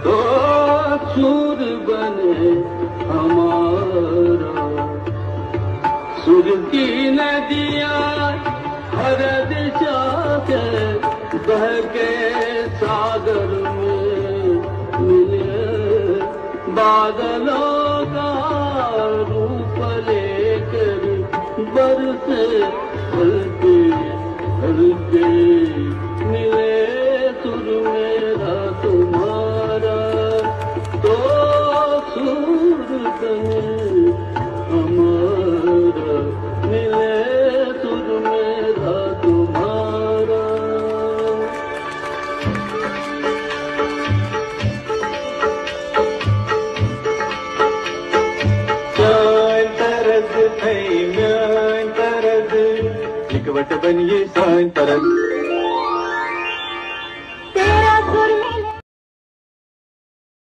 तो सुर बने हमारा। सुर की नदियाँ हर दिशा से बह के सागर में मिले, बादलों का रूप लेकर बरसे हल्के हल्के मिले सुर मेरा तुम्हारा। तो सुर बने हमारा, मिले सुर मेरा तुम्हारा। Mian tarad, ikawat baniye san tarad.